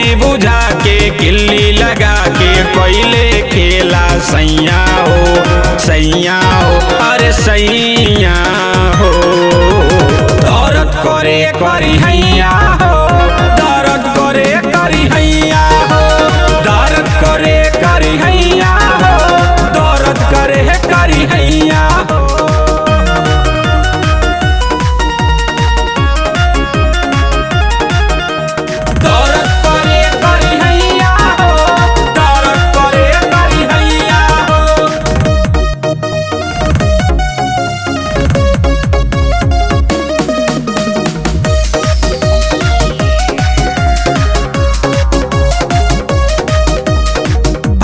बाती बुझा के किल्ली लगा के कोयले खेला सैया हो अरे सैया हो। दर्द करे करी हैया हो, दर्द करे करी हैया हो, दर्द करे करी हैया हो, दर्द करे करी हैया हो।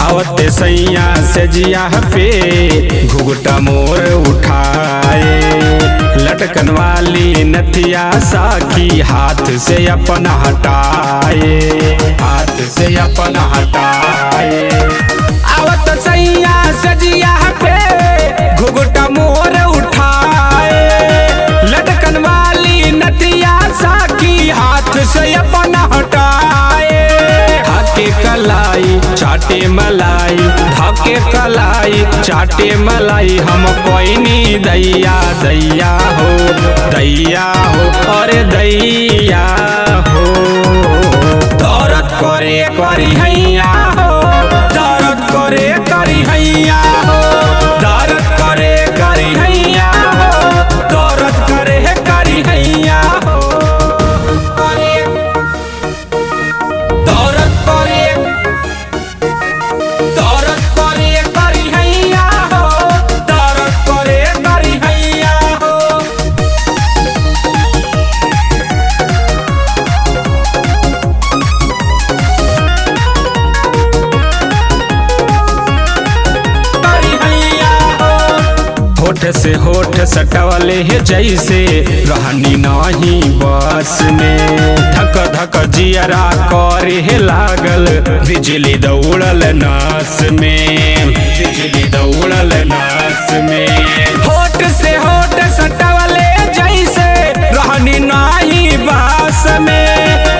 आवते सैया से जिया पे घुघटा मोर उठाए, लटकन वाली नथिया साखी हाथ से अपन हटाए, हाथ से अपन हटाए। आवत सैया से जिया पे घुघटा मोर उठाए, लटकन वाली नथिया साखी हाथ से अपन हटाए। धाके कलाई चाटे मलाई, धाके कलाई चाटे मलाई, हम कोई नी दैया दैया हो, दैया हो अरे दैया हो। दर्द करे करी हैया हो, दर्द करे करी हैया हो, दर्द करे करी हैया हो, दर्द करे करी हैया हो। होठ से होठ सटवले है जैसे रहनी नहीं बस में, धक धक जियरा करे है लागल बिजली दौड़ल नस में, बिजली दौड़ल नस में। होठ से होठ सटवले जैसे रहनी नहीं बस में,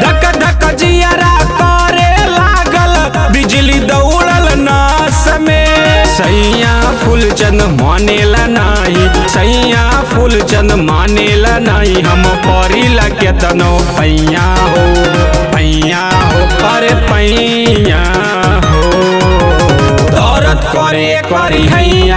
धक धक जियरा करे लागल बिजली दौड़ल नस में। सैया फूलचंद मानेला नहीं, सैया फूलचंद मानेला नहीं, हम परी लगे तनो पैया हो, पैया हो अरे पैया हो। दर्द करे करी हैया